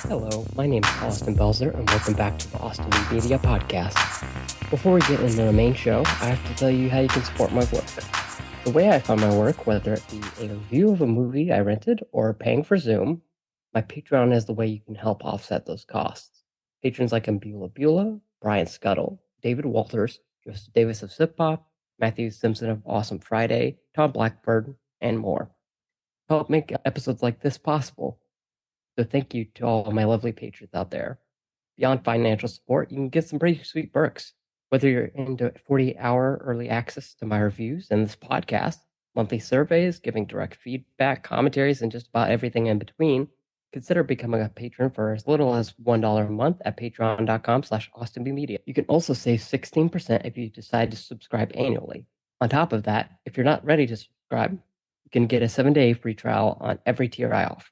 Hello, my name is Austin Belzer, and welcome back to the Austin Media Podcast. Before we get into the main show, I have to tell you how you can support my work. The way I fund my work, whether it be a review of a movie I rented or paying for Zoom, my Patreon is the way you can help offset those costs. Patrons like Ambula Beulah, Brian Scuttle, David Walters, Joseph Davis of Sip Pop, Matthew Simpson of Awesome Friday, Tom Blackburn, and more. Help make episodes like this possible. So thank you to all of my lovely patrons out there. Beyond financial support, you can get some pretty sweet perks. Whether you're into 48-hour early access to my reviews and this podcast, monthly surveys, giving direct feedback, commentaries, and just about everything in between, consider becoming a patron for as little as $1 a month at patreon.com/AustinBMedia. You can also save 16% if you decide to subscribe annually. On top of that, if you're not ready to subscribe, you can get a 7-day free trial on every tier I offer.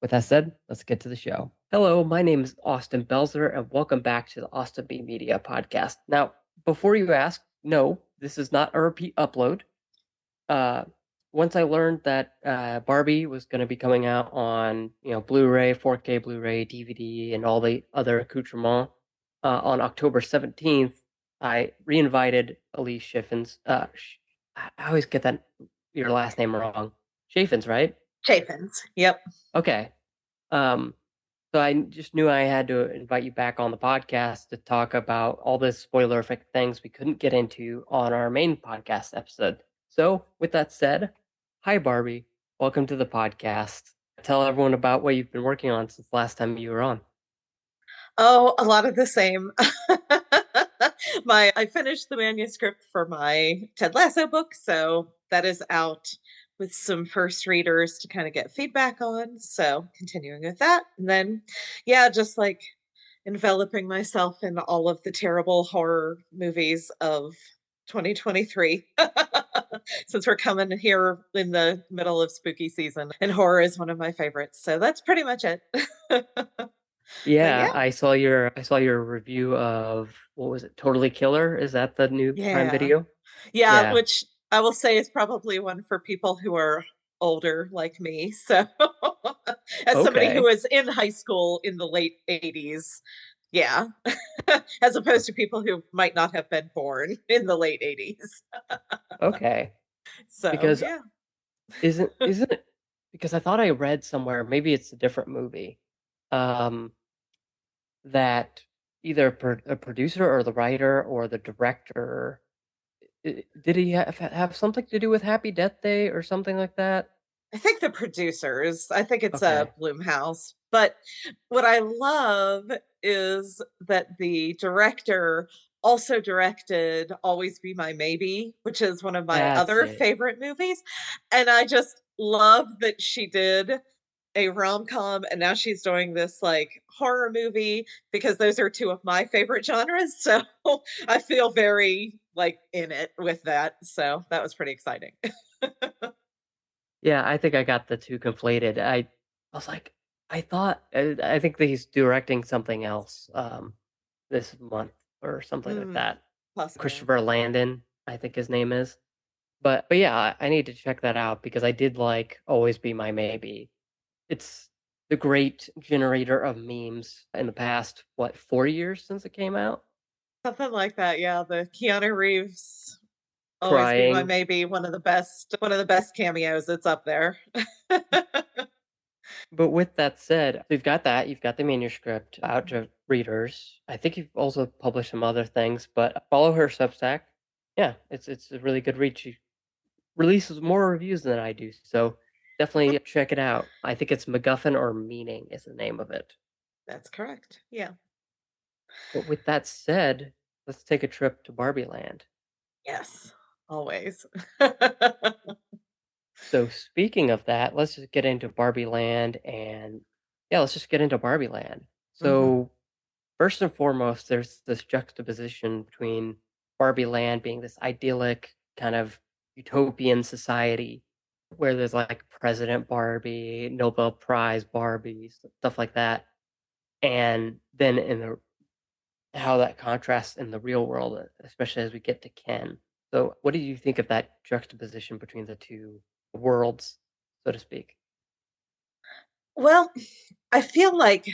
With that said, let's get to the show. Hello, my name is Austin Belzer, and welcome back to the Austin B Media Podcast. Now, before you ask, no, this is not a repeat upload. Once I learned that Barbie was going to be coming out on Blu-ray, 4K Blu-ray, DVD, and all the other accoutrements on October 17th, I reinvited Alise Chaffins. I always get your last name wrong. Chaffins, right? Chaffins. Yep. Okay. So I just knew I had to invite you back on the podcast to talk about all the spoilerific things we couldn't get into on our main podcast episode. So with that said, hi Barbie, welcome to the podcast. Tell everyone about what you've been working on since last time you were on. Oh, a lot of the same. I finished the manuscript for my Ted Lasso book, so that is out with some first readers to kind of get feedback on. So continuing with that. And then just like enveloping myself in all of the terrible horror movies of 2023. Since we're coming here in the middle of spooky season, and horror is one of my favorites. So that's pretty much it. But Yeah, yeah, I saw your review of what was it? Totally Killer? Is that the new Prime yeah, Video? yeah, Yeah. which I will say is probably one for people who are older like me. So, as somebody who Okay. was in high school in the late 80s, yeah, as opposed to people who might not have been born in the late 80s. Okay. So, Because yeah. isn't it because I thought I read somewhere, maybe it's a different movie. Um that either a producer or the writer or the director did he have something to do with Happy Death Day or something like that? I think the producers, I think it's a Okay. Bloomhouse. But what I love is that the director also directed Always Be My Maybe, which is one of my That's other it. favorite movies. And I just love that she did a rom-com and now she's doing this like horror movie because those are two of my favorite genres. So I feel very like in it with that. So that was pretty exciting. Yeah, I think I got the two conflated. I was like, I think that he's directing something else this month or something like Mm, that. possible. Christopher Landon, I think his name is. But yeah, I need to check that out because I did like Always Be My Maybe. It's the great generator of memes in the past, what, 4 years since it came out? Something like that, yeah. The Keanu Reeves always be my Crying. maybe one of the best cameos. It's up there. But with that said, you've got that, you've got the manuscript out to readers. I think you've also published some other things, but follow her Substack. Yeah, it's a really good read. She releases more reviews than I do, so definitely check it out. I think it's MacGuffin or Meaning is the name of it. That's correct. Yeah. But with that said, let's take a trip to Barbie Land. Yes. Always. So speaking of that, let's just get into Barbie Land and yeah, let's just get into Barbie Land. Hmm. So first and foremost, there's this juxtaposition between Barbie Land being this idyllic kind of utopian society where there's like President Barbie, Nobel Prize Barbie, stuff like that. And then in the how that contrasts in the real world, especially as we get to Ken. So what do you think of that juxtaposition between the two worlds, so to speak? Well, I feel like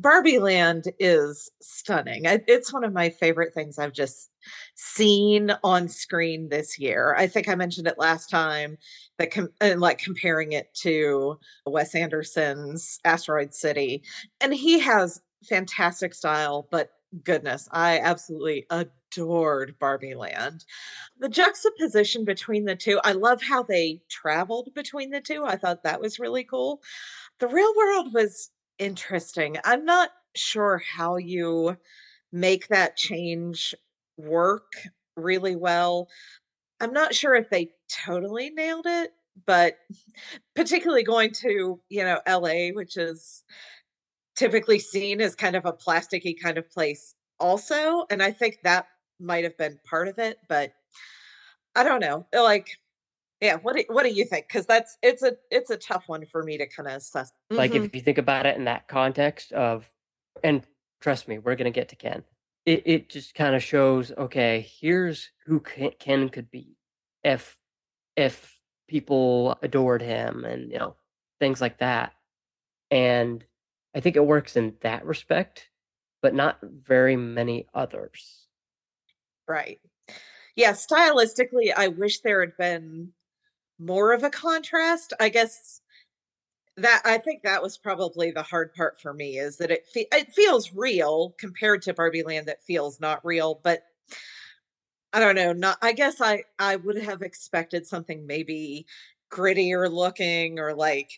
Barbie Land is stunning. It's one of my favorite things I've just seen on screen this year. I think I mentioned it last time that like comparing it to Wes Anderson's Asteroid City, and he has fantastic style, but goodness, I absolutely adored Barbie Land. The juxtaposition between the two, I love how they traveled between the two. I thought that was really cool. The real world was interesting. I'm not sure how you make that change work really well. I'm not sure if they totally nailed it, but particularly going to, LA, which is typically seen as kind of a plasticky kind of place also, and I think that might have been part of it, but I don't know. Like, yeah, what do you think? Because it's a tough one for me to kind of assess. Like if you think about it in that context of, and trust me, we're gonna get to Ken. It just kind of shows, okay, here's who Ken could be if if people adored him and things like that. And I think it works in that respect, but not very many others. Right. Yeah, stylistically, I wish there had been more of a contrast. I guess that I think that was probably the hard part for me is that it feels real compared to Barbie Land that feels not real, but I don't know, not I guess I would have expected something maybe grittier looking or like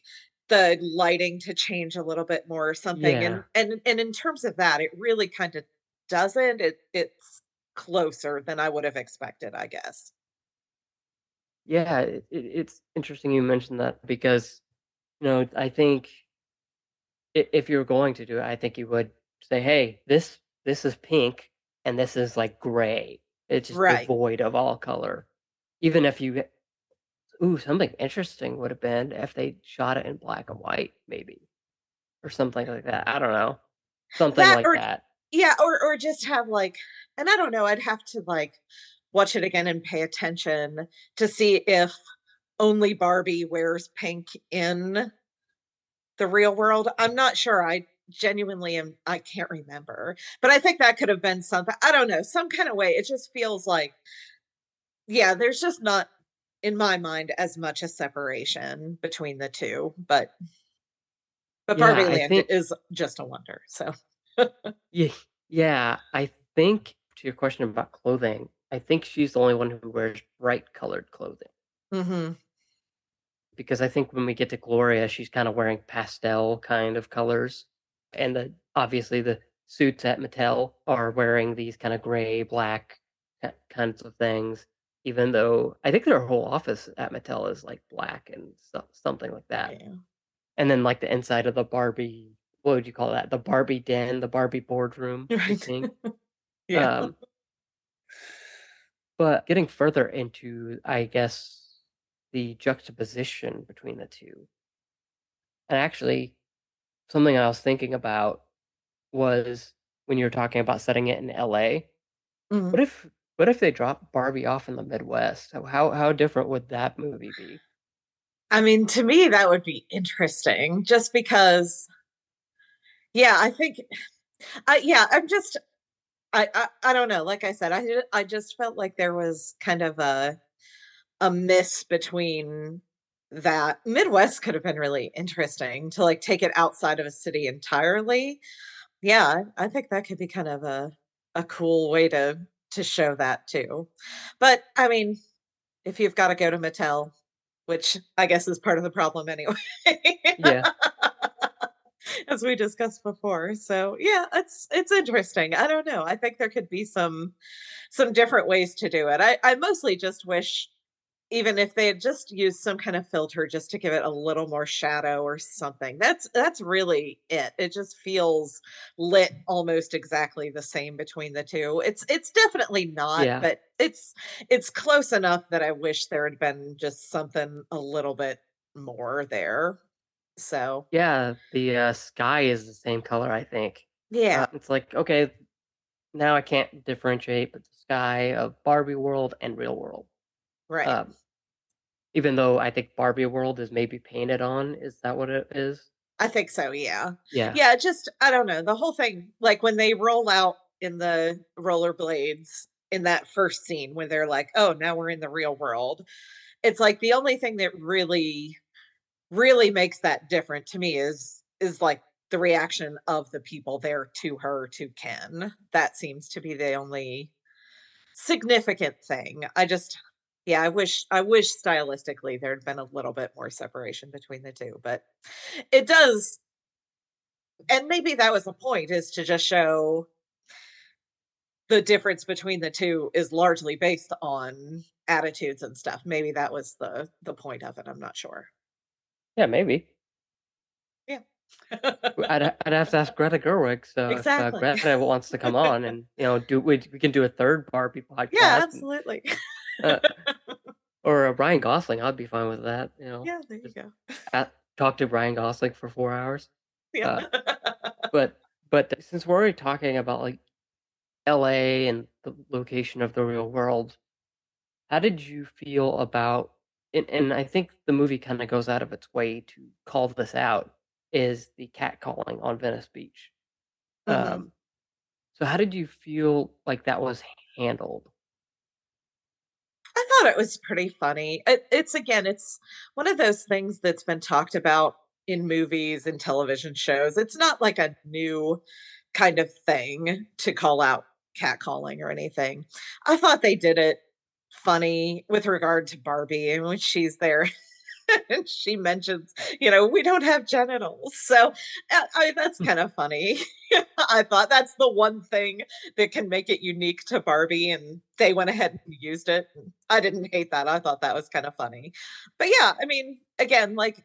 the lighting to change a little bit more or something. Yeah. And in terms of that, it really kind of doesn't. It's closer than I would have expected, I guess. Yeah, it's interesting you mentioned that because, I think if you're going to do it, I think you would say, "Hey, this is pink and this is like gray. It's just Right. devoid of all color." Even if you, ooh, something interesting would have been if they shot it in black and white, maybe, or something like that. I don't know, something That like or that. yeah, or just have like and I don't know, I'd have to like watch it again and pay attention to see if only Barbie wears pink in the real world. I'm not sure. I genuinely am I can't remember. But I think that could have been something. I don't know, some kind of way. It just feels like yeah, there's just not in my mind as much a separation between the two, but Yeah, Barbie I Land think, is just a wonder. So yeah, yeah, I think to your question about clothing, I think she's the only one who wears bright colored clothing. mhm. Because I think when we get to Gloria, she's kind of wearing pastel kind of colors, and obviously the suits at Mattel are wearing these kind of gray, black kinds of things. Even though I think their whole office at Mattel is like black and something like that. Yeah. And then like the inside of the Barbie, what would you call that? The Barbie den, the Barbie boardroom is Right. pink. Yeah. Um, but getting further into, I guess, the juxtaposition between the two, and actually something I was thinking about was when you were talking about setting it in LA. Mhm. What if they dropped Barbie off in the Midwest? How different would that movie be? I mean, to me, that would be interesting just because, yeah, I think, yeah, I don't know. Like I said, I just felt like there was kind of a miss between that. Midwest could have been really interesting to like take it outside of a city entirely. Yeah, I think that could be kind of a cool way to show that too. But I mean, if you've got to go to Mattel, which I guess is part of the problem anyway. Yeah, As we discussed before. So yeah, it's interesting. I don't know. I think there could be some different ways to do it. I mostly just wish even if they had just used some kind of filter just to give it a little more shadow or something. That's really it. It just feels lit almost exactly the same between the two. It's definitely not, yeah, but it's close enough that I wish there had been just something a little bit more there. So, yeah. The sky is the same color, I think. yeah, It's like, okay, now I can't differentiate but the sky of Barbie world and real world. right. Um, Even though I think Barbie world is maybe painted on. Is that what it is? I think so, yeah. Yeah. Yeah, just I don't know, the whole thing, like, when they roll out in the rollerblades in that first scene when they're like, "Oh, now we're in the real world." It's like the only thing that really makes that different to me is, like, the reaction of the people there to her, to Ken. That seems to be the only significant thing. Yeah, I wish stylistically there'd been a little bit more separation between the 2, but it does, and maybe that was the point, is to just show the difference between the 2 is largely based on attitudes and stuff. Maybe that was the point of it, I'm not sure. Yeah, maybe. Yeah. I'd have to ask Greta Gerwig, so if, Exactly. Greta wants to come on and, do we can do a 3rd Barbie Yeah, podcast and, absolutely. uh, or, Ryan Gosling, I'd be fine with that, Yeah, there you just go. at talk to Ryan Gosling for 4 hours. Yeah. Uh, but since we're already talking about, like, LA and the location of the real world, how did you feel about and I think the movie kinda goes out of its way to call this out, is the catcalling on Venice Beach. Mhm. Um, so how did you feel like that was handled? I thought it was pretty funny. It's again, it's one of those things that's been talked about in movies and television shows. It's not like a new kind of thing to call out catcalling or anything. I thought they did it funny with regard to Barbie, and when she's there and she mentions, we don't have genitals. So that's kind of funny. I thought that's the one thing that can make it unique to Barbie, and they went ahead and used it. I didn't hate that. I thought that was kind of funny. But yeah, I mean, again, like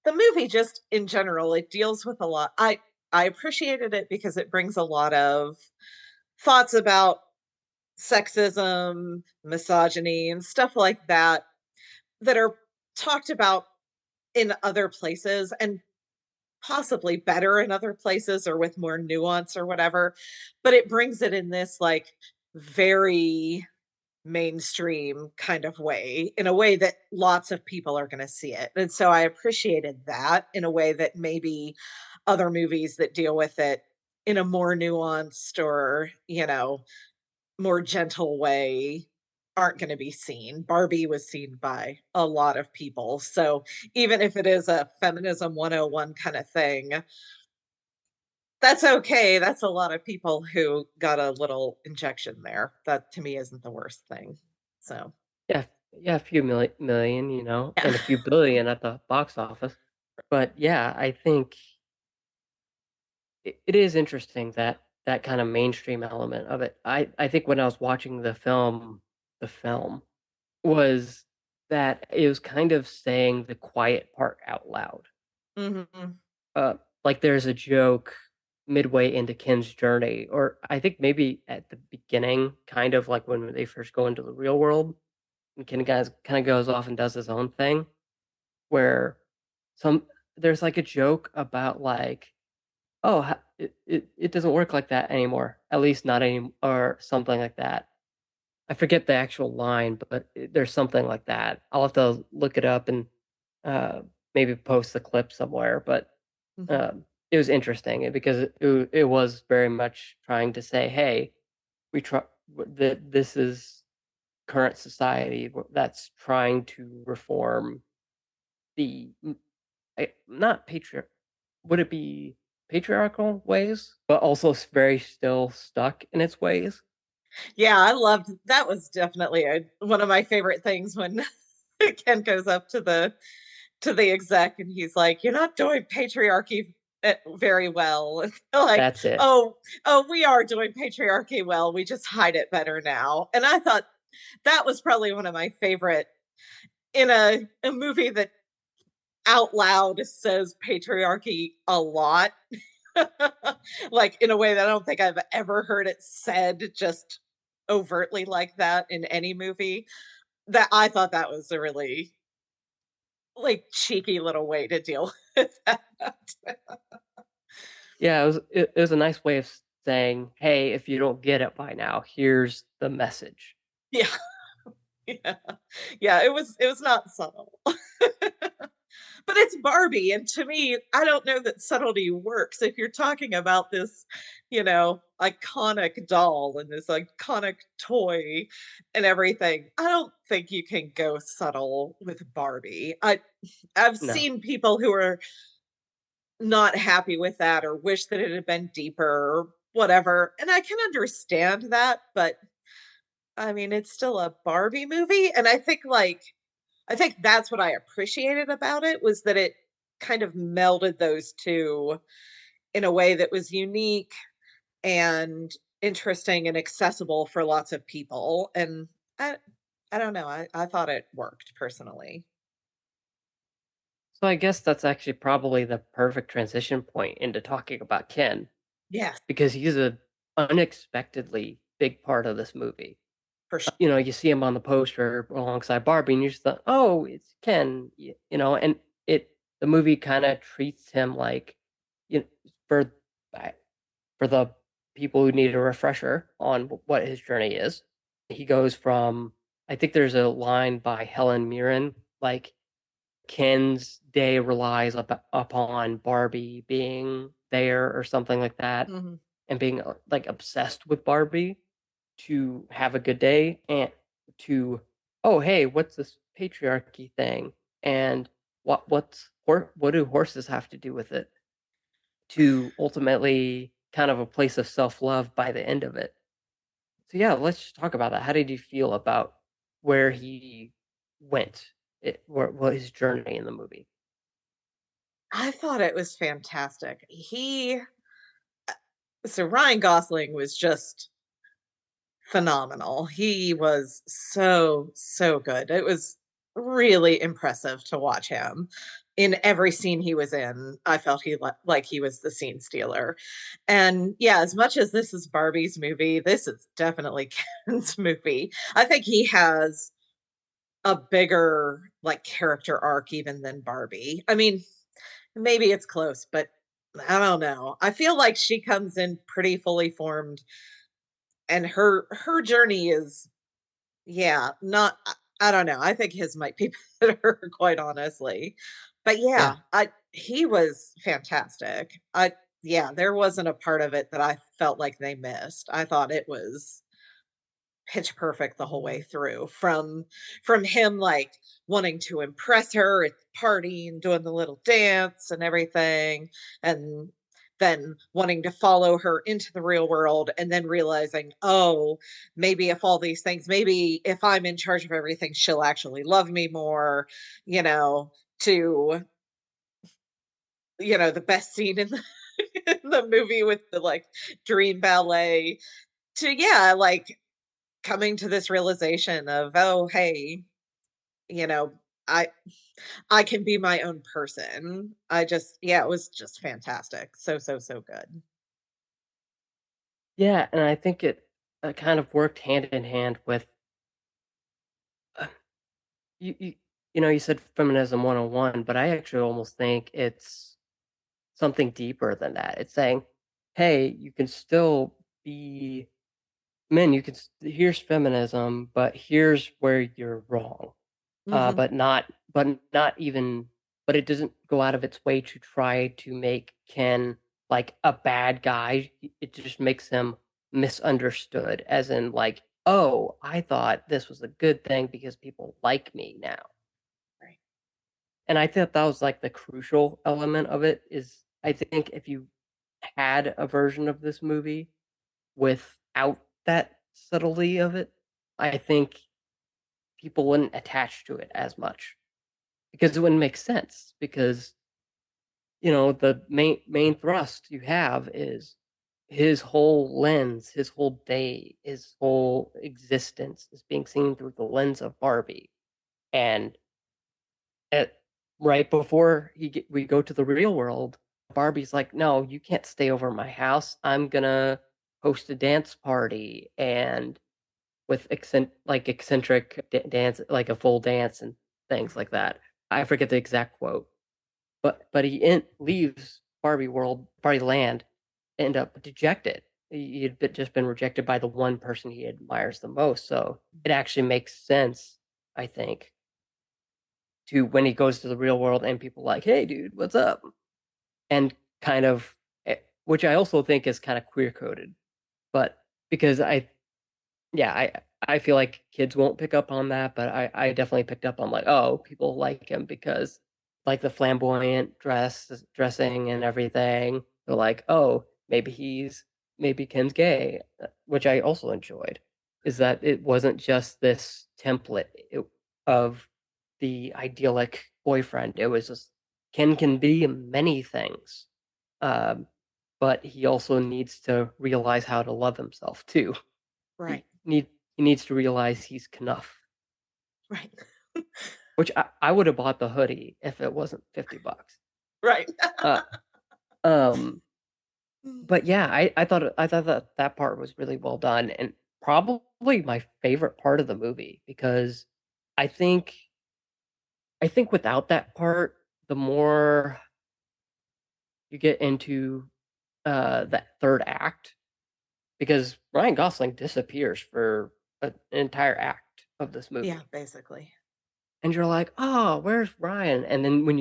the movie just in general, it deals with a lot. I appreciated it because it brings a lot of thoughts about sexism, misogyny, and stuff like that that are talked about in other places and possibly better in other places or with more nuance or whatever, but it brings it in this, like, very mainstream kind of way, in a way that lots of people are gonna see it, and so I appreciated that in a way that maybe other movies that deal with it in a more nuanced or, more gentle way aren't gonna be seen. Barbie was seen by a lot of people, so even if it is a feminism 101 kinda thing, that's okay. That's a lot of people who got a little injection there. That to me isn't the worst thing. So, Yeah, yeah, a few million, yeah. and a few billion at the box office. But yeah, I think it is interesting that that kind of mainstream element of it. I think when I was watching the film was that it was kind of saying the quiet part out loud. Mhm. Uh, like there's a joke midway into Ken's journey, or I think maybe at the beginning, kind of like when they first go into the real world, and Ken guys kind of goes off and does his own thing, where some there's like a joke about like, oh, it doesn't work like that anymore, at least not any or something like that. I forget the actual line, but there's something like that. I'll have to look it up and uh, maybe post the clip somewhere. But Mhm. um, it was interesting because it was very much trying to say, "Hey, we try that. This is current society that's trying to reform the not patriarch. Would it be patriarchal ways, but also very still stuck in its ways?" Yeah, I loved that. Was definitely one of my favorite things when Ken goes up to the exec and he's like, "You're not doing patriarchy very well." And they're like, That's it. "Oh, we are doing patriarchy well. We just hide it better now." And I thought that was probably one of my favorite in a movie that out loud says patriarchy a lot. Like in a way that I don't think I've ever heard it said just overtly like that in any movie. That I thought that was a really like cheeky little way to deal with that. Yeah, it was a nice way of saying, "Hey, if you don't get it by now, here's the message." Yeah, yeah, yeah. It was not subtle. but it's Barbie. And to me, I don't know that subtlety works. If you're talking about this, iconic doll and this iconic toy and everything, I don't think you can go subtle with Barbie. I've No. seen people who are not happy with that or wish that it had been deeper or whatever. And I can understand that, but I mean, it's still a Barbie movie. And I think that's what I appreciated about it was that it kind of melded those two in a way that was unique and interesting and accessible for lots of people. And I I don't know. I thought it worked personally. So I guess that's actually probably the perfect transition point into talking about Ken, Yes, because he's a unexpectedly big part of this movie. for sure. You see him on the poster alongside Barbie, and you just thought, "Oh, it's Ken," and the movie kind of treats him like, you know, for for the people who need a refresher on what his journey is. He goes from, I think there's a line by Helen Mirren, like, Ken's day relies upon Barbie being there or something like that, Mhm. and being like obsessed with Barbie to have a good day, and to, oh hey, what's this patriarchy thing, and what do horses have to do with it, to ultimately kind of a place of self-love by the end of it. So yeah, let's just talk about that. How did you feel about where he went, what his journey in the movie? I thought it was fantastic. So Ryan Gosling was just phenomenal. He was so, so good. It was really impressive to watch him. In every scene he was in, I felt like he was the scene stealer. And yeah, as much as this is Barbie's movie, this is definitely Ken's movie. I think he has a bigger character arc even than Barbie. I mean, maybe it's close, but I don't know. I feel like she comes in pretty fully formed and her journey is yeah, not I don't know. I think his might be better, quite honestly. But Yeah. yeah, I he was fantastic. Yeah, there wasn't a part of it that I felt like they missed. I thought it was pitch perfect the whole way through from him wanting to impress her at the party and doing the little dance and everything, and then wanting to follow her into the real world and then realizing, oh, maybe if all these things, maybe if I'm in charge of everything, she'll actually love me more, you know, to the best scene in the in the movie with the dream ballet, to yeah, coming to this realization of, "Oh, hey, you know, I I can be my own person." I just yeah, it was just fantastic. So, so, so good. Yeah, and I think it kind of worked hand in hand with, uh, you you said feminism 101, but I actually almost think it's something deeper than that. It's saying, hey, you can still be men, here's feminism, but here's where you're wrong. Mhm. But not even, but it doesn't go out of its way to try to make Ken like a bad guy. It just makes him misunderstood, as in like, oh, I thought this was a good thing because people like me now. Right. And I thought that was like the crucial element of it. Is, I think if you had a version of this movie without that subtlety of it, I think people wouldn't attach to it as much, because it wouldn't make sense, because the main thrust you have is his whole lens, his whole day, his whole existence is being seen through the lens of Barbie. And at right before we go to the real world, Barbie's like, "No, you can't stay over my house. I'm gonna host a dance party, and with eccentric dance, like a full dance and things like that." I forget the exact quote, but leaves Barbie Land, end up dejected. Just been rejected by the one person he admires the most. So it actually makes sense, I think, to when he goes to the real world and people like, hey, dude, what's up? And kind of, which I also think is kind of queer coded, but because yeah, I feel like kids won't pick up on that, but I definitely picked up on like, oh, people like him because like the flamboyant dressing and everything. They're like, oh, maybe Ken's gay, which I also enjoyed. Is that it wasn't just this template of the idyllic boyfriend. It was just Ken can be many things, um, but he also needs to realize how to love himself too. Right. He need he needs to realize he's Knuff, Right. which I would have bought the hoodie if it wasn't $50. Right. Uh, um, but yeah, I thought that that part was really well done and probably my favorite part of the movie because I think I think without that part, the more you get into that third act, because Ryan Gosling disappears for an entire act of this Yeah, movie. basically. And you're like, "Oh, where's Ryan?" And then when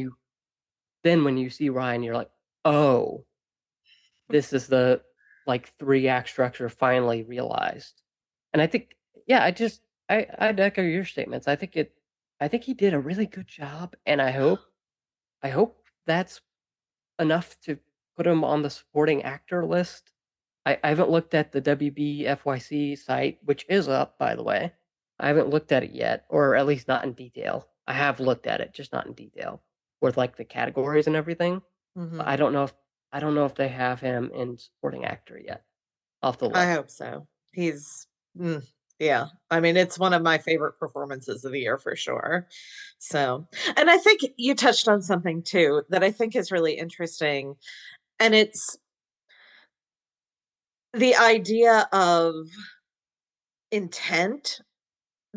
you see Ryan, you're like, "Oh, this is the like three act structure finally realized." And I think, yeah, I'd echo your statements. I think he did a really good job, and I hope that's enough to put him on the supporting actor list. I haven't looked at the WBFYC site, which is up, by the way. I haven't looked at it yet, or at least not in detail. I have looked at it, just not in detail, with like the categories and everything. But Hmm. I don't know if they have him in supporting actor yet. I'll have to I look. hope so. He's, mm, yeah. I mean, it's one of my favorite performances of the year for sure. So, and I think you touched on something too that I think is really interesting. And it's the idea of intent.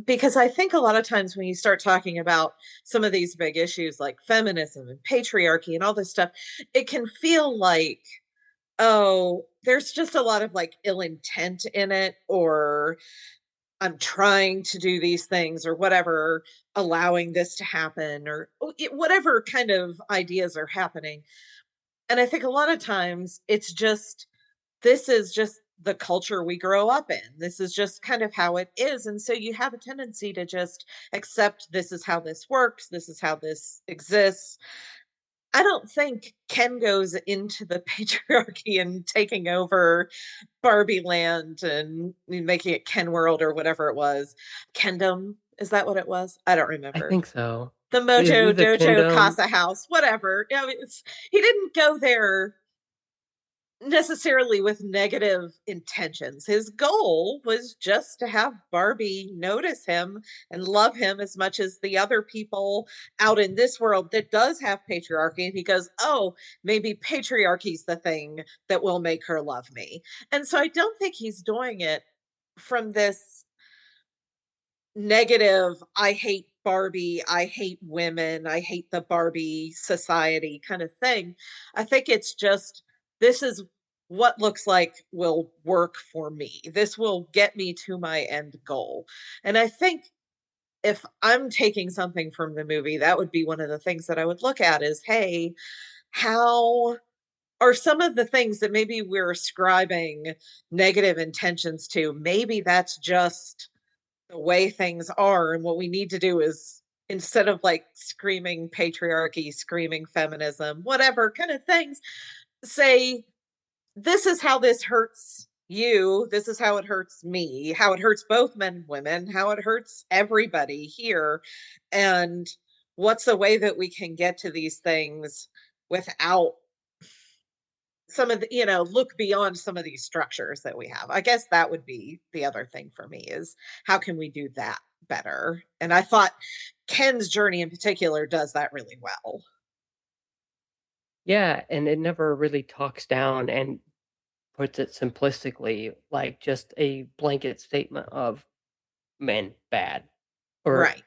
Because I think a lot of times when you start talking about some of these big issues like feminism and patriarchy and all this stuff, it can feel like, oh, there's just a lot of like ill intent in it, or I'm trying to do these things, or whatever, allowing this to happen, or whatever kind of ideas are happening. And I think a lot of times it's just, this is just the culture we grow up in. This is just kind of how it is. And so you have a tendency to just accept this is how this works, this is how this exists. I don't think Ken goes into the patriarchy and taking over Barbie land and making it Ken World or whatever it was. Kendom, is that what it was? I don't I remember. think so. The Is Mojo it the Dojo Kingdom? Casa House, whatever. You know, he didn't go there necessarily with negative intentions. His goal was just to have Barbie notice him and love him as much as the other people out in this world that does have patriarchy. And he goes, oh, maybe patriarchy's the thing that will make her love me. And so I don't think he's doing it from this negative, I hate Barbie, I hate women, I hate the Barbie society kind of thing. I think it's just, this is what looks like will work for me. This will get me to my end goal. And I think if I'm taking something from the movie, that would be one of the things that I would look at is, hey, how are some of the things that maybe we're ascribing negative intentions to, maybe that's just the way things are. And what we need to do is, instead of like screaming patriarchy, screaming feminism, whatever kind of things, say, this is how this hurts you. This is how it hurts me, how it hurts both men and women, how it hurts everybody here. And what's the way that we can get to these things without some of the, look beyond some of these structures that we have. I guess that would be the other thing for me is, how can we do that better? And I thought Ken's journey in particular does that really well. Yeah, and it never really talks down and puts it simplistically, like just a blanket statement of men bad or Right.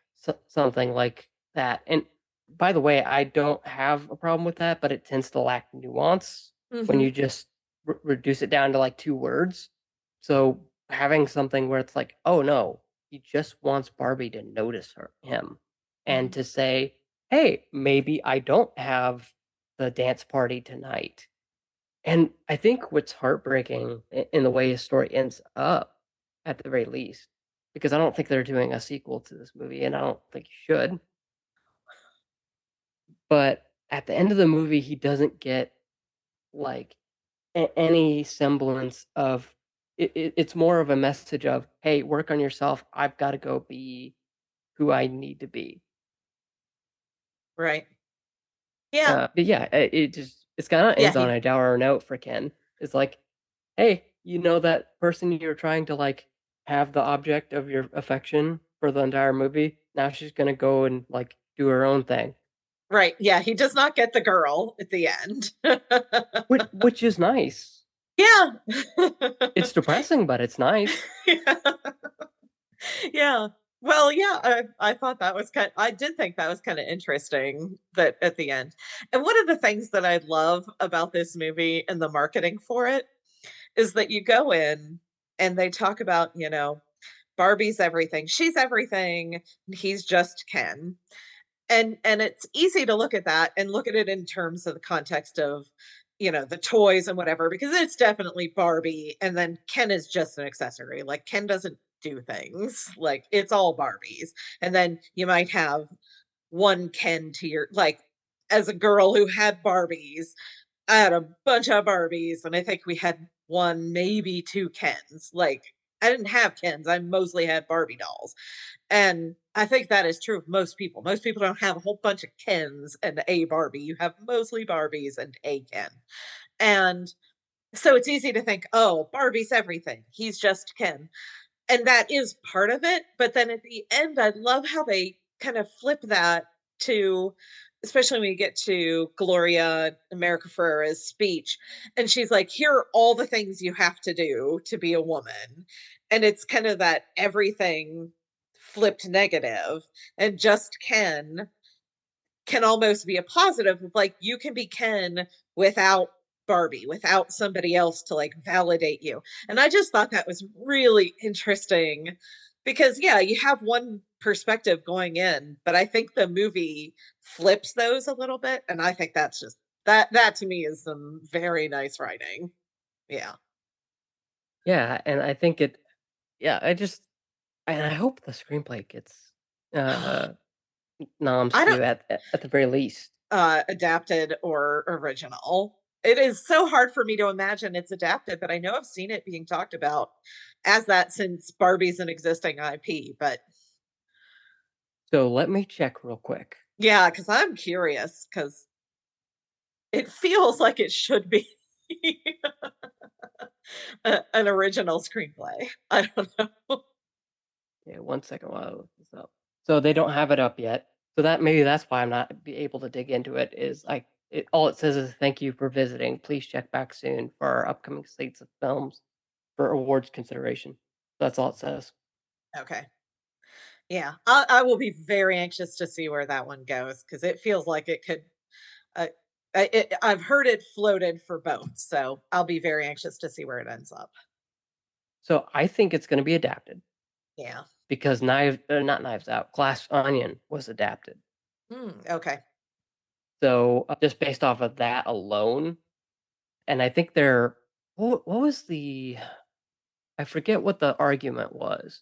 something like that. And by the way, I don't have a problem with that, but it tends to lack nuance when Hmm. you just reduce it down to like two words. So having something where it's like, oh no, he just wants Barbie to notice him and Hmm. to say, hey, maybe I don't have the dance party tonight. And I think what's heartbreaking in the way his story ends up, at the very least, because I don't think they're doing a sequel to this movie, and I don't think you should. But at the end of the movie, he doesn't get like any semblance of it's more of a message of, hey, work on yourself. I've got to go be who I need to be. Right. Yeah. But yeah, it's kind of Yeah, ends on he a dour note for Ken. It's like, hey, you know that person you're trying to like have the object of your affection for the entire movie? Now she's gonna go and like do her own thing, right. Yeah, he does not get the girl at the end. which is nice. Yeah. It's depressing, but it's nice. Yeah. Yeah. Well, yeah, I thought that was I did think that was kind of interesting that at the end. And one of the things that I love about this movie and the marketing for it is that you go in and they talk about, Barbie's everything. She's everything. And he's just Ken. And it's easy to look at that and look at it in terms of the context of, the toys and whatever, because it's definitely Barbie and then Ken is just an accessory. Like Ken doesn't do things. Like it's all Barbies. And then you might have one Ken to your like as a girl who had Barbies, I had a bunch of Barbies, and I think we had one, maybe two Kens. Like, I didn't have Kens. I mostly had Barbie dolls. And I think that is true of most people. Most people don't have a whole bunch of Kens and a Barbie. You have mostly Barbies and a Ken. And so it's easy to think, oh, Barbie's everything. He's just Ken. And that is part of it. But then at the end, I love how they kind of flip that to, especially when you get to Gloria America Ferrera's speech. And she's like, here are all the things you have to do to be a woman. And it's kind of that everything flipped negative and just can almost be a positive of like you can be Ken without Barbie, without somebody else to like validate you. And I just thought that was really interesting because yeah, you have one perspective going in, but I think the movie flips those a little bit and I think that's just that to me is some very nice writing. Yeah. Yeah, and I think it. Yeah, and I hope the screenplay gets uh noms I to don't at the very least. adapted or original. It is so hard for me to imagine it's adapted, but I know I've seen it being talked about as that since Barbie's an existing IP. But So let me check real quick. yeah, because I'm curious because it feels like it should be an original screenplay. I don't know. Yeah, one second while I look this up. So they don't have it up yet. So that maybe that's why I'm not be able to dig into it. Is like all it says is thank you for visiting. Please check back soon for our upcoming slates of films for awards consideration. That's all it says. Okay. Yeah, I will be very anxious to see where that one goes because it feels like it could. Uh, I've heard it floated for both, so I'll be very anxious to see where it ends up. So I think it's going to be adapted Yeah. because not Knives Out, Glass Onion was adapted. Okay. So just based off of that alone, and I think what was the I forget what the argument was.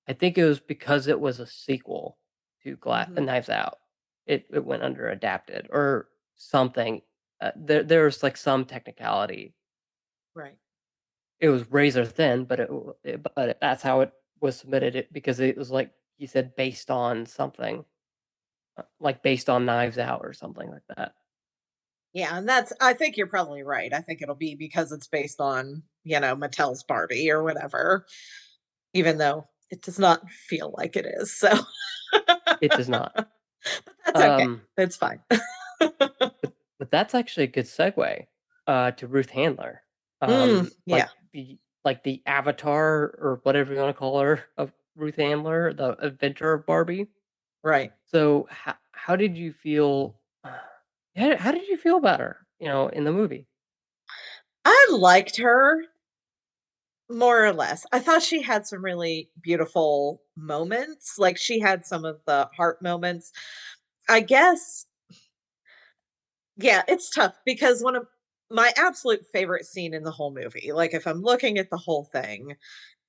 I think it was because it was a sequel to Mhm. Knives Out. It went under adapted or something. There was like some technicality. Right. It was razor thin, but that's how it was submitted. It because it was like you said based on something, like based on Knives Out or something like that. Yeah, and that's I think you're probably right. I think it'll be because it's based on, Mattel's Barbie or whatever, even though it does not feel like it is. So It does not. but that's okay. Um, It's fine. but that's actually a good segue to Ruth Handler. Yeah, Like the avatar or whatever you want to call her of Ruth Handler, the inventor of Barbie. right. So how did you feel? How did you feel about her? In the movie. I liked her more or less. I thought she had some really beautiful moments. Like she had some of the heart moments. I guess, yeah, it's tough because one of my absolute favorite scene in the whole movie, like if I'm looking at the whole thing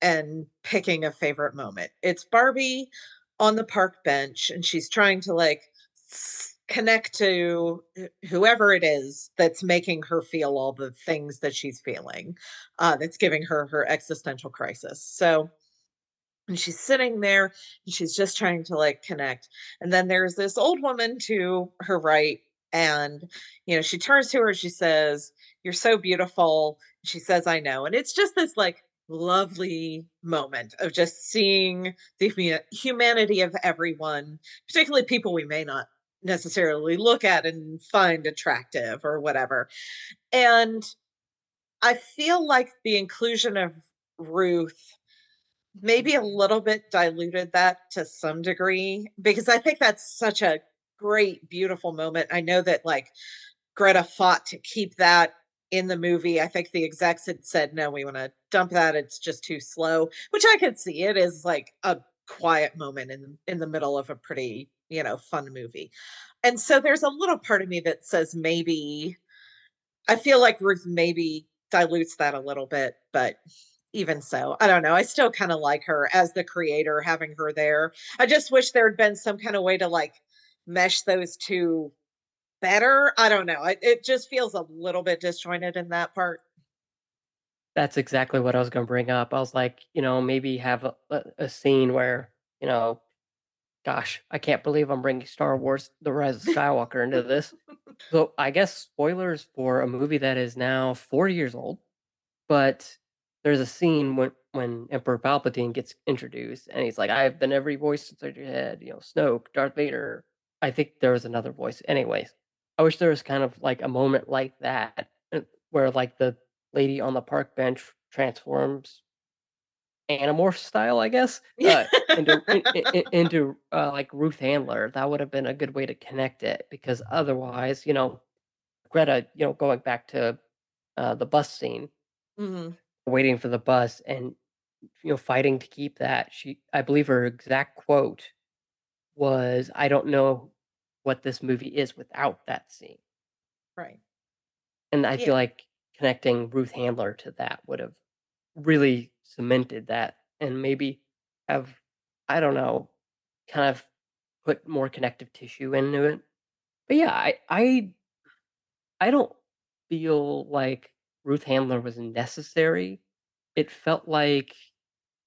and picking a favorite moment, it's Barbie on the park bench and she's trying to like connect to whoever it is that's making her feel all the things that she's feeling, that's giving her her existential crisis. So and she's sitting there and she's just trying to like connect, and then there's this old woman to her right, and she turns to her, she says, "You're so beautiful." She says, "I know." And it's just this like lovely moment of just seeing the humanity of everyone, particularly people we may not necessarily look at and find attractive or whatever. And I feel like the inclusion of Ruth maybe a little bit diluted that to some degree, because I think that's such a great, beautiful moment. I know that like Greta fought to keep that in the movie. I think the execs had said, no, we want to dump that. It's just too slow, which I could see. It is like a quiet moment in the middle of a pretty, fun movie. And so there's a little part of me that says maybe I feel like Ruth maybe dilutes that a little bit, but even so, I don't know. I still kind of like her as the creator, having her there. I just wish there had been some kind of way to like mesh those two better. I don't know. It just feels a little bit disjointed in that part. That's exactly what I was gonna bring up. I was like, maybe have a scene where, gosh, I can't believe I'm bringing Star Wars: The Rise of Skywalker into this. So I guess spoilers for a movie that is now 4 years old, but there's a scene when Emperor Palpatine gets introduced, and he's like, "I've been every voice inside your head, Snoke, Darth Vader." I think there was another voice. Anyways, I wish there was kind of like a moment like that, where like the lady on the park bench transforms Animorph style, I guess, Yeah. into like Ruth Handler. That would have been a good way to connect it, because otherwise, Greta, going back to the bus scene, Mhm. waiting for the bus and fighting to keep that. I believe her exact quote was, "I don't know what this movie is without that scene." Right. And I Yeah. feel like connecting Ruth Handler to that would have really cemented that, and maybe have, I don't know, kind of put more connective tissue into it. But yeah, I don't feel like Ruth Handler was necessary. It felt like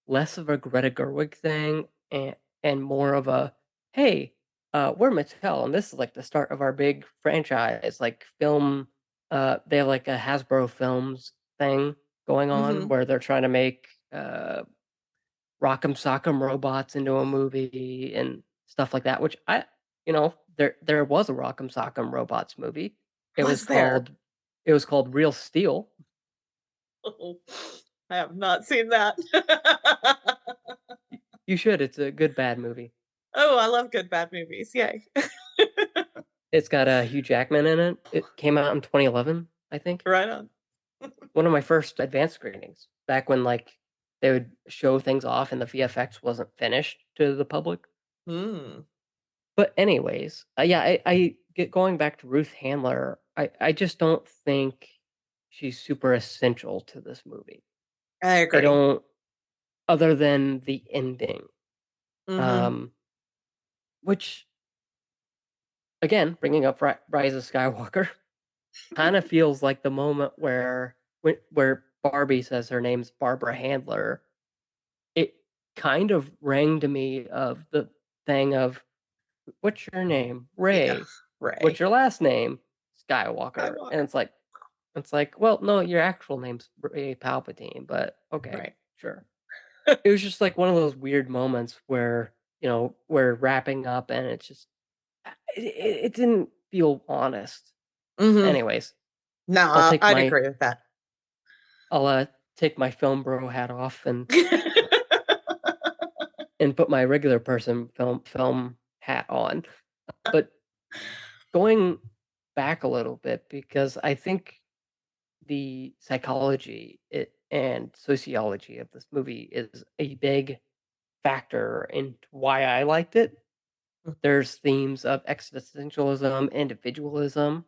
less of a Greta Gerwig thing, and more of a, "Hey, we're Mattel, and this is like the start of our big franchise, like film." They have like a Hasbro Films thing going on Mhm. where they're trying to make Rock'em Sock'em Robots into a movie and stuff like that. Which there was a Rock'em Sock'em Robots movie. It was Was there? called it was called Real Steel. Oh, I have not seen that. You should. It's a good bad movie. Oh, I love good bad movies. Yay. It's got Hugh Jackman in it. It came out in 2011, I think. Right on. One of my first advanced screenings, back when like they would show things off and the VFX wasn't finished to the public. Mm, But anyways, yeah, I get going back to Ruth Handler. I just don't think she's super essential to this movie. I I agree. don't, other than the ending, Mhm. um, which again, bringing up Rise of Skywalker, kind of feels like the moment where Barbie says her name's Barbara Handler. It kind of rang to me of the thing of, "What's your name? Yeah. Ray. What's Ray your last name? Skywalker." And Skywalker. it's like, well, no, your actual name's Ray Palpatine, but okay, Right. sure. It was just like one of those weird moments where we're wrapping up, and it's just it didn't feel honest. Mhm. Anyways, No, I'll take I'd my agree with that. I'll take my film bro hat off and put my regular person film hat on. But going back a little bit, because I think the psychology and sociology of this movie is a big factor in why I liked it. There's themes of existentialism, individualism.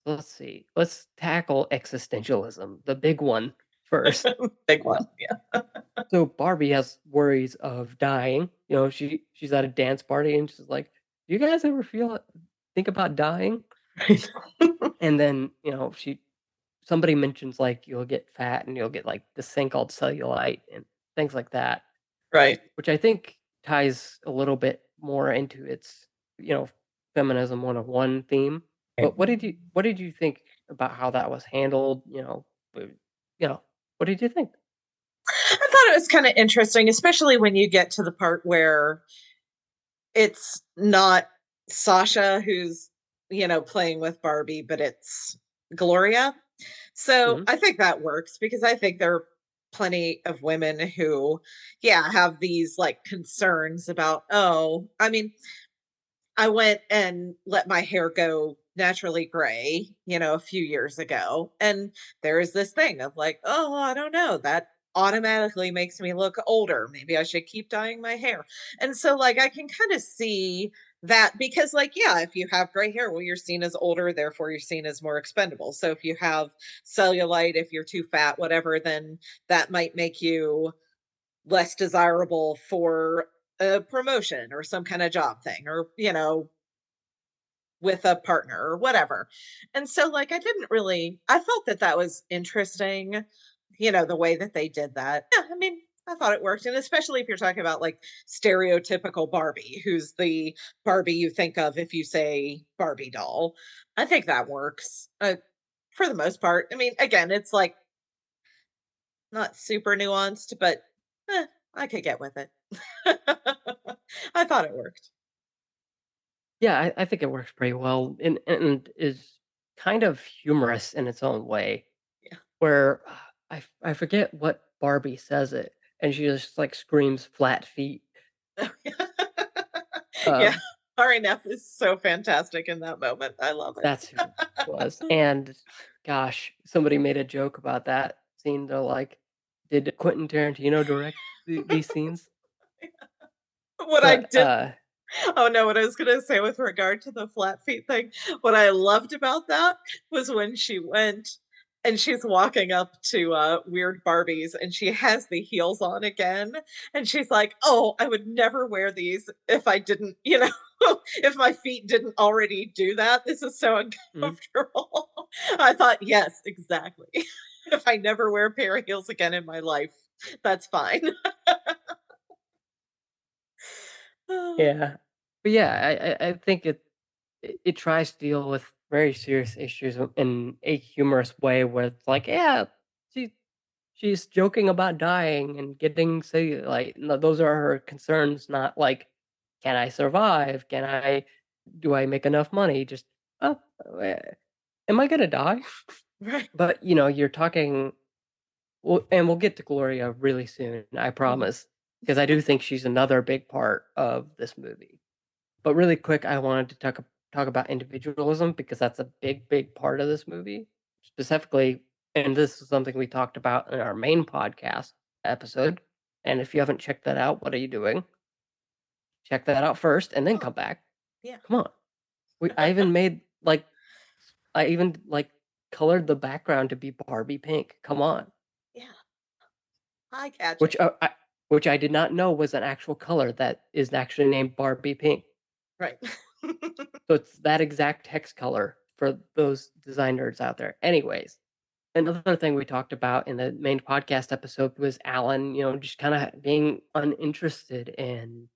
Let's see. Let's tackle existentialism, the big one first. Big one. Yeah. So Barbie has worries of dying. She's at a dance party and she's like, "Do you guys ever think about dying?" Right. And then, somebody mentions like you'll get fat and you'll get like this thing called cellulite and things like that, Right. which I think ties a little bit more into its, you know, feminism 101 theme. Right. But what did you think about how that was handled? You know, what did you think? I thought it was kind of interesting, especially when you get to the part where it's not Sasha who's, playing with Barbie, but it's Gloria. So Hmm. I think that works because I think there are plenty of women who, yeah, have these like concerns about, oh, I mean, I went and let my hair go naturally gray, a few years ago. And there is this thing of like, oh, I don't know, that automatically makes me look older. Maybe I should keep dyeing my hair. And so, like, I can kind of see that because, like, yeah, if you have gray hair, well, you're seen as older, therefore you're seen as more expendable. So if you have cellulite, if you're too fat, whatever, then that might make you less desirable for a promotion or some kind of job thing or with a partner or whatever. And so like I felt that that was interesting, the way that they did that. Yeah, I mean, I thought it worked, and especially if you're talking about like stereotypical Barbie, who's the Barbie you think of if you say Barbie doll. I think that works. For the most part. I mean, again, it's like not super nuanced, but eh, I could get with it. I thought it worked. Yeah, I think it works pretty well and is kind of humorous in its own way. Yeah. Where I forget what Barbie says it, and she just like screams flat feet. Yeah. Um, RNF is so fantastic in that moment. I love it. that's who it was. And gosh, somebody made a joke about that scene. They're like, "Did Quentin Tarantino direct these scenes?" What I But did Oh no, what I was gonna say with regard to the flat feet thing, what I loved about that was when she went and she's walking up to Weird Barbies and she has the heels on again and she's like, "Oh, I would never wear these if I didn't, if my feet didn't already do that. This is so mhm, uncomfortable." I thought, "Yes, exactly. If I never wear a pair of heels again in my life, that's fine." yeah, but yeah, I think it tries to deal with very serious issues in a humorous way, where it's like, yeah, she she's joking about dying and getting cellulite. No, those are her concerns, not like, can I survive? Do I make enough money? Just, oh, eh, am I gonna die? Right. But you're talking, well, and we'll get to Gloria really soon, I Mhm. promise, because I do think she's another big part of this movie. But really quick, I wanted to talk about individualism because that's a big, big part of this movie. Specifically, and this is something we talked about in our main podcast episode. And if you haven't checked that out, what are you doing? Check that out first and then Oh, come back. yeah. Come on. I even made like I even like colored the background to be Barbie pink. Come on. Yeah. Eye catching. Which which I did not know was an actual color that is actually named Barbie pink. Right. So it's that exact text color for those designers out there. Anyways, another thing we talked about in the main podcast episode was Alan, just kind of being uninterested in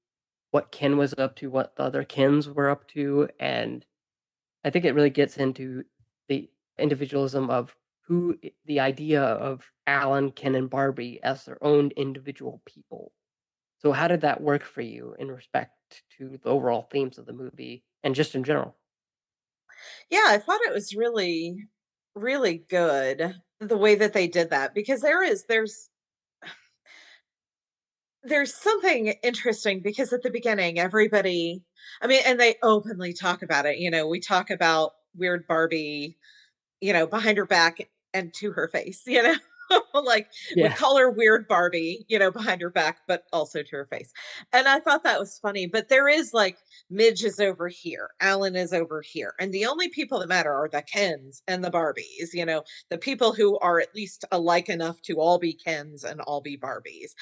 what Ken was up to, what the other Kens were up to. And I think it really gets into the individualism of the idea of Alan, Ken, and Barbie as their own individual people. So, how did that work for you in respect to the overall themes of the movie and just in general? Yeah, I thought it was really, really good the way that they did that because there's something interesting because at the beginning everybody, I mean, and they openly talk about it. We talk about Weird Barbie, behind her back and to her face. Like, would Yeah. call her weird Barbie, behind her back, but also to her face. And I thought that was funny. But there is like Midge is over here, Alan is over here. And the only people that matter are the Kens and the Barbies, the people who are at least alike enough to all be Kens and all be Barbies.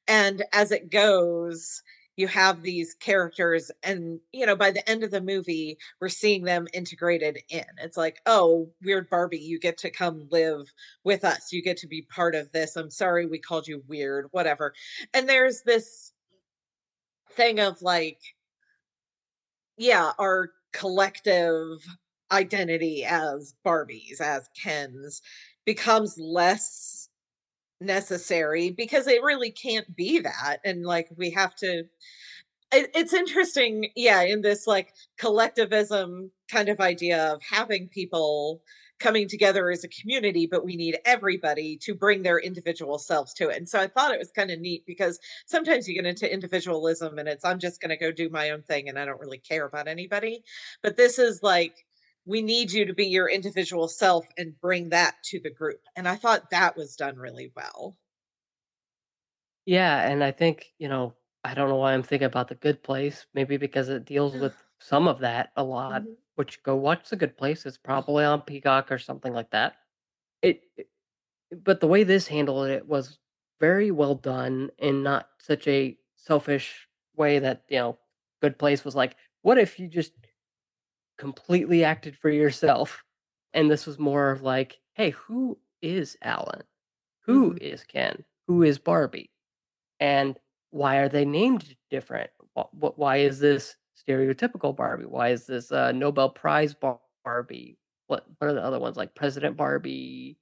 And as it goes, you have these characters, and by the end of the movie, we're seeing them integrated in. It's like, oh, weird Barbie, you get to come live with us, you get to be part of this. I'm sorry we called you weird, whatever. And there's this thing of like, yeah, our collective identity as Barbies, as Kens, becomes less necessary because it really can't be that. And like, we have to, it's interesting, yeah, in this like collectivism kind of idea of having people coming together as a community, but we need everybody to bring their individual selves to it. And so I thought it was kind of neat because sometimes you get into individualism and it's, I'm just going to go do my own thing and I don't really care about anybody. But this is like, we need you to be your individual self and bring that to the group. And I thought that was done really well. Yeah, and I think, I don't know why I'm thinking about The Good Place, maybe because it deals with some of that a lot, Mhm. which go watch The Good Place, it's probably on Peacock or something like that. It but the way this handled it was very well done in not such a selfish way that, Good Place was like, "What if you just completely acted for yourself?" And this was more of like, "Hey, who is Alan? Who Mhm. is Ken? Who is Barbie? And why are they named different? Why is this stereotypical Barbie? Why is this Nobel Prize Barbie? What are the other ones like President Barbie,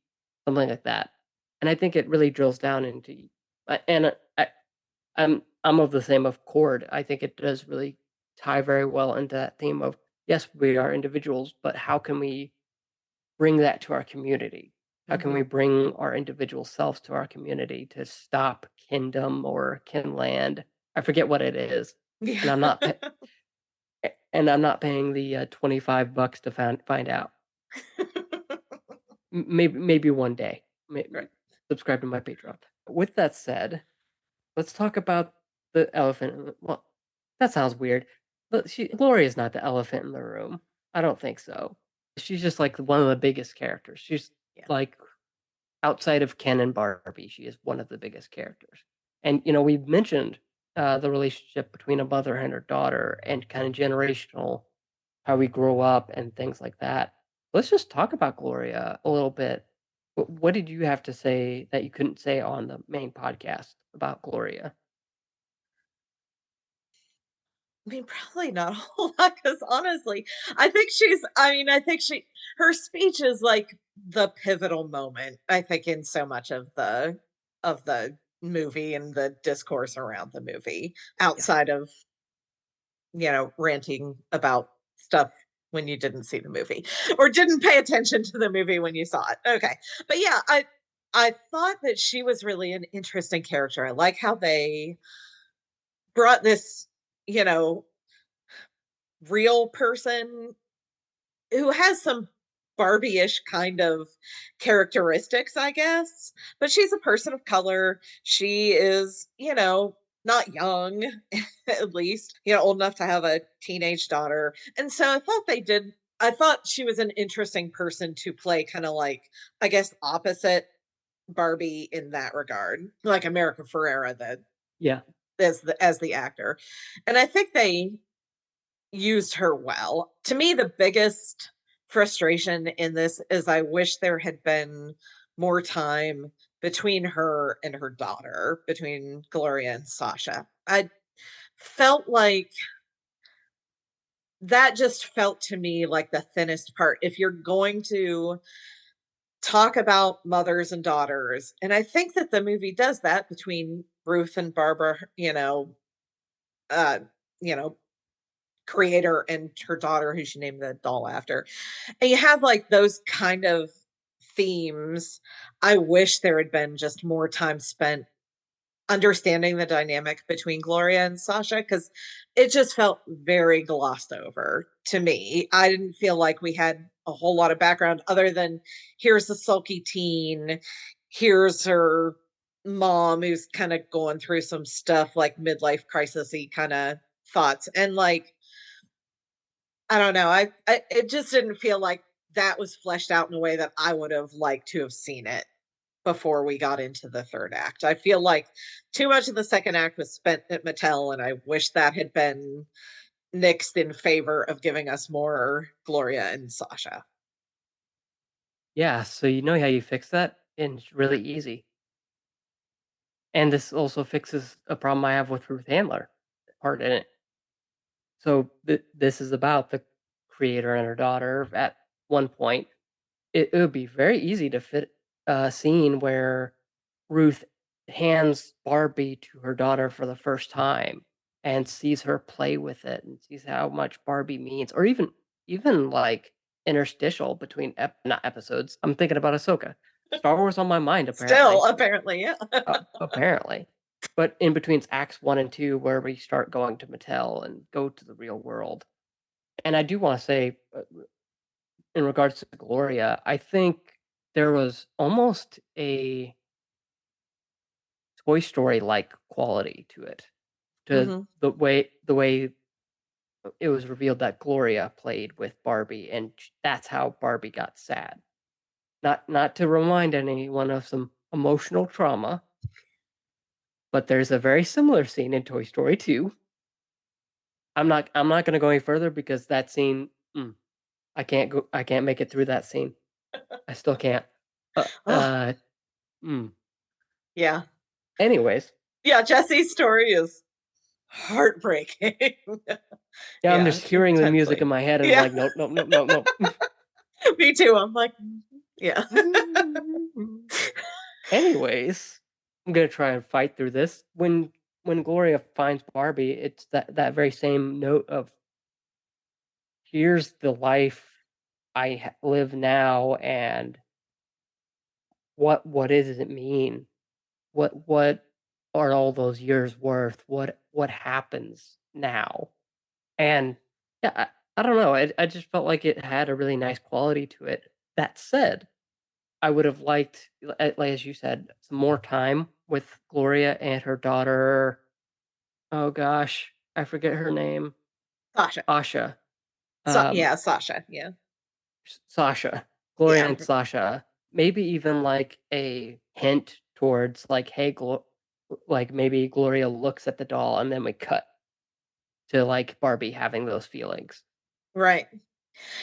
something like that? And I think it really drills down into, and I'm of the same accord. I think it does really tie very well into that theme of yes, we are individuals, but how can we bring that to our community? How can we Mhm. bring our individual selves to our community to stop kingdom or kinland? I forget what it is, and Yeah. I'm not paying the $25 to find out. Maybe one day. Right. Subscribe to my Patreon. With that said, let's talk about the elephant. Well, that sounds weird, but Gloria's not the elephant in the room. I don't think so. She's just like one of the biggest characters. She's Yeah. like outside of Ken and Barbie, she is one of the biggest characters. And we've mentioned the relationship between a mother and her daughter, and kind of generational, how we grow up and things like that. Let's just talk about Gloria a little bit. What did you have to say that you couldn't say on the main podcast about Gloria? I mean, probably not a whole lot because honestly, I think her speech is like the pivotal moment, I think, in so much of the movie and the discourse around the movie, Yeah. outside of, ranting about stuff when you didn't see the movie or didn't pay attention to the movie when you saw it. Okay. But yeah, I thought that she was really an interesting character. I like how they brought this, you know, real person who has some Barbie-ish kind of characteristics, I guess. But she's a person of color. She is, not young, at least, old enough to have a teenage daughter. And so I thought she was an interesting person to play, kind of like, I guess, opposite Barbie in that regard, like America Ferrera, Yeah. as the actor. And I think they used her well. To me, the biggest frustration in this is I wish there had been more time between her and her daughter, between Gloria and Sasha. I felt like that just felt to me like the thinnest part. If you're going to talk about mothers and daughters, and I think that the movie does that between Ruth and Barbara, uh, you know, creator and her daughter, who she named the doll after. And you have like those kind of themes. I wish there had been just more time spent understanding the dynamic between Gloria and Sasha because it just felt very glossed over to me. I didn't feel like we had a whole lot of background other than here's the sulky teen. here's her mom who's kind of going through some stuff like midlife crisis-y kind of thoughts. And like, I don't know, I it just didn't feel like that was fleshed out in a way that I would have liked to have seen it before we got into the third act. I feel like too much of the second act was spent at Mattel, and I wish that had been nixed in favor of giving us more Gloria and Sasha. Yeah, so you know how you fix that? And it's really easy. And this also fixes a problem I have with Ruth Handler part in it. So this is about the creator and her daughter. At one point, it would be very easy to fit a scene where Ruth hands Barbie to her daughter for the first time and sees her play with it and sees how much Barbie means, or even like interstitial between not episodes. I'm thinking about Ahsoka. Star Wars on my mind Still, apparently. apparently, yeah. Apparently. But in between acts 1 and 2 where we start going to Mattel and go to the real world. And I do wanna say, in regards to Gloria, I think there was almost a Toy Story-like quality to it, to Mhm. the way it was revealed that Gloria played with Barbie, and sh that's how Barbie got sad. Not to remind anyone of some emotional trauma, but there's a very similar scene in Toy Story 2. I'm not gonna go any further because that scene, I can't make it through that scene. I still can't. Uh, Oh, uh, mm. yeah. Anyways, Yeah, Jesse's story is heartbreaking. yeah, I'm Yeah, just hearing the music in intensely. my head and I'm Yeah, like, "Nope, nope, nope, nope, nope." me too. I'm like, "Mhm." Yeah. Anyways, I'm gonna try and fight through this. When Gloria finds Barbie, it's that very same note of, "Here's the life live now, and what does it mean? What are all those years worth? What happens now?" And yeah, I don't know. I just felt like it had a really nice quality to it. That said, I would have liked, like as you said, some more time with Gloria and her daughter. Oh gosh, I forget her name. Sasha. Asha. Um, Yeah, Sasha. Yeah. Sasha. Gloria Yeah. and Sasha. Maybe even like a hint towards like, hey, like maybe Gloria looks at the doll and then we cut to like Barbie having those feelings. Right.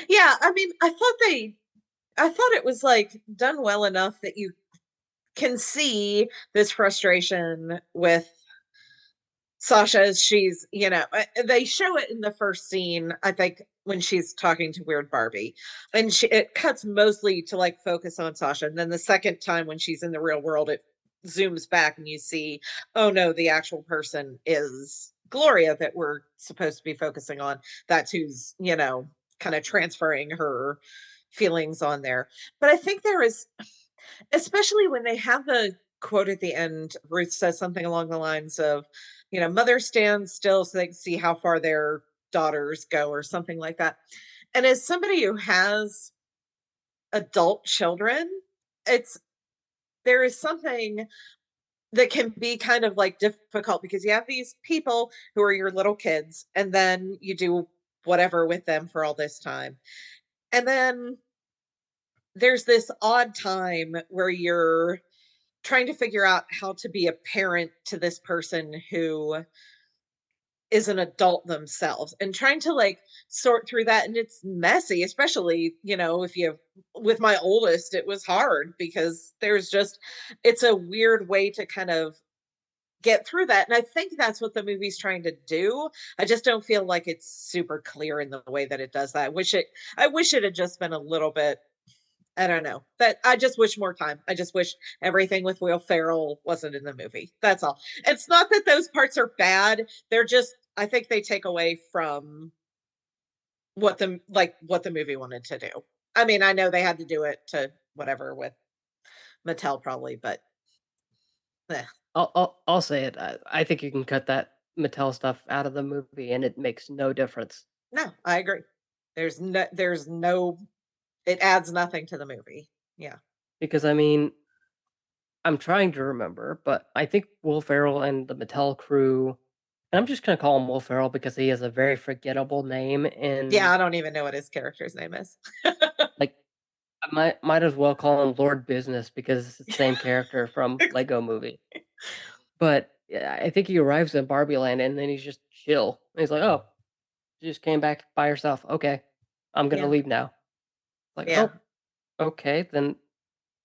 Yeah, I mean, I thought it was like done well enough that you can see this frustration with Sasha as she's, they show it in the first scene, I think, when she's talking to Weird Barbie. And it cuts mostly to like focus on Sasha. And then the second time when she's in the real world, it zooms back and you see, oh no, the actual person is Gloria that we're supposed to be focusing on. That's who's, kind of transferring her feelings on there. But I think there is, especially when they have the quote at the end, Ruth says something along the lines of, mother stands still so they can see how far their daughters go, or something like that. And as somebody who has adult children, it's there is something that can be kind of like difficult because you have these people who are your little kids, and then you do whatever with them for all this time. And then there's this odd time where you're trying to figure out how to be a parent to this person who is an adult themselves, and trying to like sort through that. And it's messy, especially, if you with my oldest, it was hard because it's a weird way to kind of get through that. And I think that's what the movie's trying to do. I just don't feel like it's super clear in the way that it does that. I wish it had just been a little bit, I don't know. That I just wish more time. I just wish everything with Will Ferrell wasn't in the movie. That's all. It's not that those parts are bad. They're just, I think they take away from what the movie wanted to do. I mean, I know they had to do it to whatever with Mattel probably, but eh, I'll say it. I think you can cut that Mattel stuff out of the movie, and it makes no difference no, I agree. There's no, it adds nothing to the movie. Yeah. because I mean, I'm trying to remember, but I think Will Ferrell and the Mattel crew, and I'm just gonna call him Will Ferrell because he has a very forgettable name, Yeah, and I don't even know what his character's name is. like I might as well call him Lord Business because it's the same character from Lego Movie. But yeah, I think he arrives in Barbie Land and then he's just chill. And he's like, "Oh, you just came back by yourself. Okay, I'm gonna Yeah, leave now." Like, yeah, "Oh, okay." Then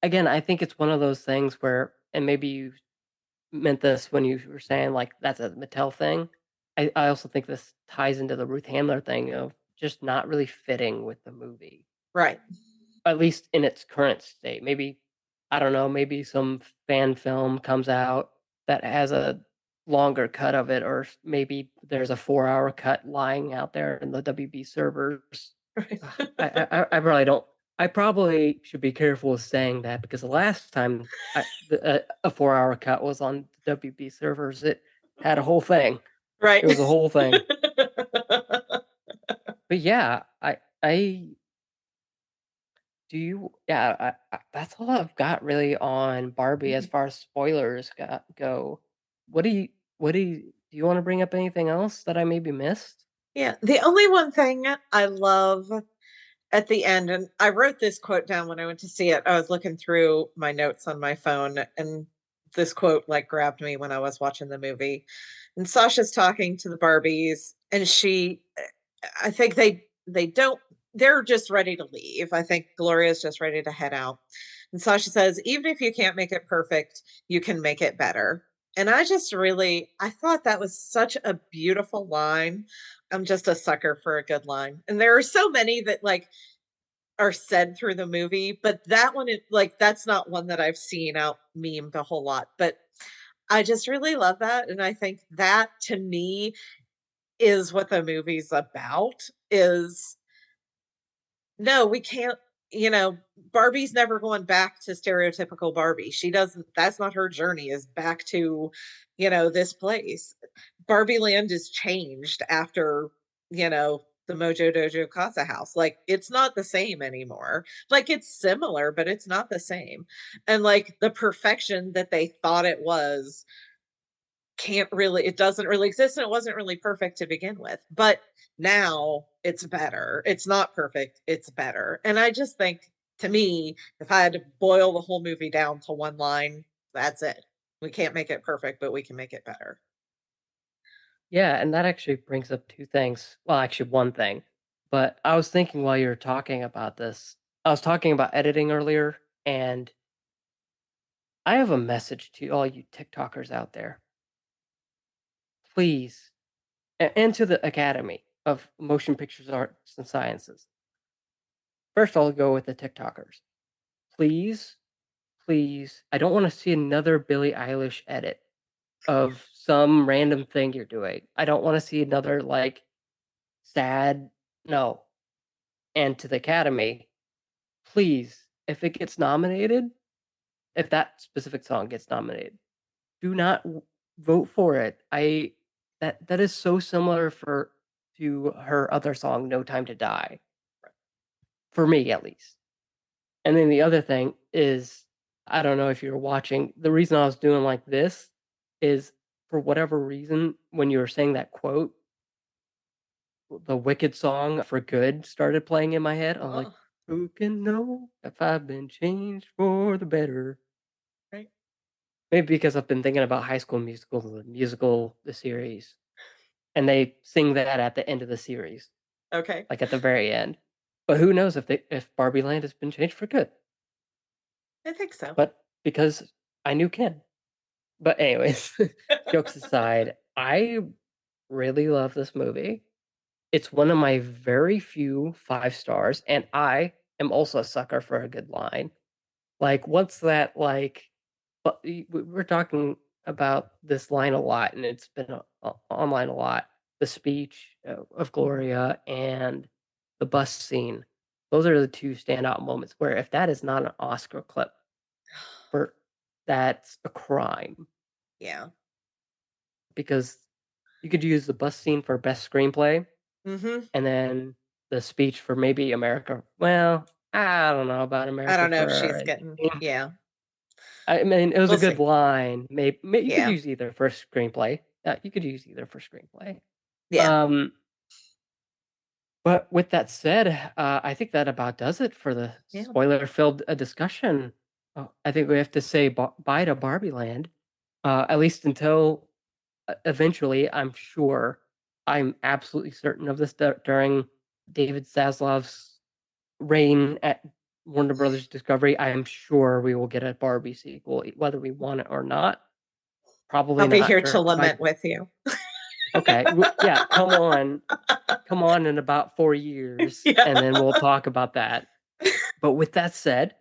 again, I think it's one of those things where, and maybe you meant this when you were saying like that's a Mattel thing. I also think this ties into the Ruth Handler thing of just not really fitting with the movie, right. at least in its current state. Maybe I don't know. Maybe some fan film comes out that has a longer cut of it, or maybe there's a 4 hour cut lying out there in the WB servers. Right. I really don't. I probably should be careful with saying that because the last time a 4 hour cut was on WB servers, it had a whole thing. Right. It was a whole thing. But yeah, I do you yeah that's all I've got really on Barbie as Mhm. far as spoilers go. What do you do you want to bring up anything else that I maybe missed? Yeah, the only one thing I love at the end, and I wrote this quote down when I went to see it. I was looking through my notes on my phone, and this quote like grabbed me when I was watching the movie. And Sasha's talking to the Barbies, and I think they don't. They're just ready to leave. I think Gloria's just ready to head out. And Sasha says, "Even if you can't make it perfect, you can make it better." And I thought that was such a beautiful line. I'm just a sucker for a good line. And there are so many that like are said through the movie, but that one is like that's not one that I've seen out memed a whole lot. But I just really love that. And I think that to me is what the movie's about is no, we can't, you know, Barbie's never going back to stereotypical Barbie. She doesn't that's not her journey is back to, this place. Barbie Land is changed after, the Mojo Dojo Casa house. Like it's not the same anymore. Like it's similar, but it's not the same. And like the perfection that they thought it was it doesn't really exist and it wasn't really perfect to begin with. But now it's better. It's not perfect, it's better. And I just think to me, if I had to boil the whole movie down to one line, that's it. We can't make it perfect, but we can make it better. Yeah, and that actually brings up two things. Well, actually one thing. But I was thinking while you were talking about this, I was talking about editing earlier, and I have a message to all you TikTokers out there. Please, and to the Academy of Motion Pictures Arts and Sciences. First, I'll go with the TikTokers. Please, please, I don't want to see another Billie Eilish edit of some random thing you're doing. I don't want to see another like sad no. And to the Academy, please, if it gets nominated, if that specific song gets nominated, do not vote for it. That is so similar for to her other song, No Time to Die, for me at least. And then the other thing is, I don't know if you're watching. The reason I was doing like this is for whatever reason, when you were saying that quote, the Wicked song for Good started playing in my head. I'm like, Oh, who can know if I've been changed for the better? right. Maybe because I've been thinking about High School Musical, the series, and they sing that at the end of the series, Okay. like at the very end. But who knows if Barbie Land has been changed for good? I think so. But because I knew Ken. But anyways, jokes aside, I really love this movie. It's one of my very few 5 stars, and I am also a sucker for a good line. Like, what's that like? But we're talking about this line a lot, and it's been online a lot. The speech of Gloria and the bus scene. Those are the two standout moments where if that is not an Oscar clip, for that's a crime Yeah. because you could use the bus scene for best screenplay Mhm. and then the speech for maybe America. Well, I don't know about I America don't know if for she's getting ending. yeah. I mean, it was a We'll good see. line. Maybe you could Yeah. use either for screenplay. You could use either for screenplay. Yeah. Um, but with that said, I think that about does it for the Yeah. spoiler-filled discussion. I think we have to say bye to Barbie Land, at least until eventually, I'm sure, I'm absolutely certain of this during David Zaslav's reign at Warner Brothers Discovery. I am sure we will get a Barbie sequel, whether we want it or not. I'll Probably be not here to during by. lament with you. Okay, yeah, come on in about 4 years, Yeah. and then we'll talk about that. But with that said,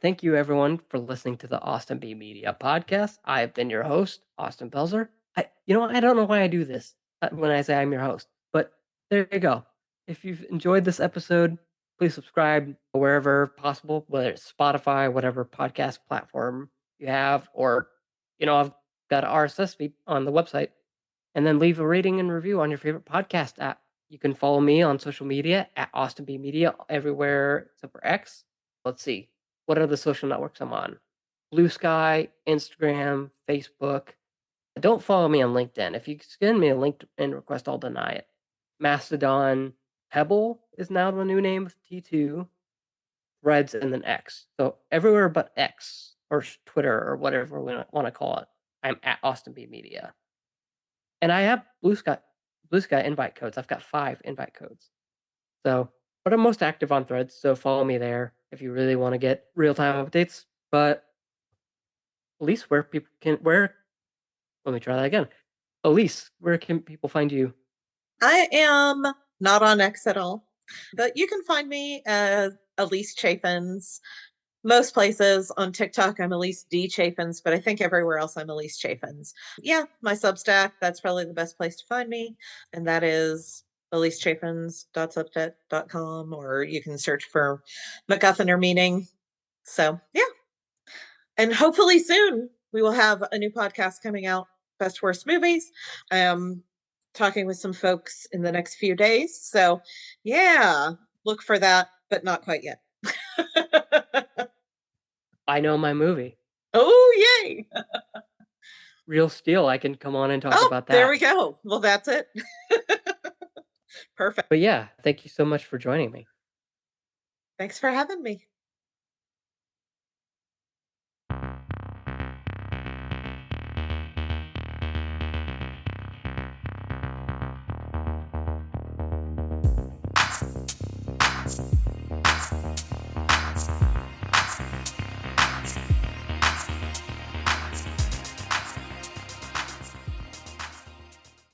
thank you everyone for listening to the Austin B Media podcast. I have been your host, Austin Belzer. I don't know why I do this when I say I'm your host, but there you go. If you've enjoyed this episode, please subscribe wherever possible, whether it's Spotify, whatever podcast platform you have, or I've got an RSS feed on the website, and then leave a rating and review on your favorite podcast app. You can follow me on social media at Austin B Media everywhere except for X. Let's see. What are the social networks I'm on? Blue Sky, Instagram, Facebook. Don't follow me on LinkedIn. If you send me a LinkedIn request, I'll deny it. Mastodon, Pebble is now the new name of T2, Threads, and then X. So everywhere but X or Twitter or whatever we want to call it, I'm at Austin B Media. And I have Blue Sky invite codes. I've got 5 invite codes. So, but I'm most active on Threads, so follow me there if you really want to get real-time updates. But at least let me try that again. Elise, where can people find you? I am not on X at all, but you can find me as Alise Chaffins. Most places on TikTok, I'm Alise D. Chaffins, but I think everywhere else I'm Alise Chaffins. Yeah, my Substack, that's probably the best place to find me. And that is alisechaffins.substack.com, or you can search for MacGuffin or Meaning. So, yeah. And hopefully soon we will have a new podcast coming out, Best Worst Movies. I am talking with some folks in the next few days. So, yeah, look for that, but not quite yet. I know my movie, Oh, yay. Real Steel. I can come on and talk Oh, about there that. we go. Well, that's it. Perfect. But yeah, thank you so much for joining me. Thanks for having me.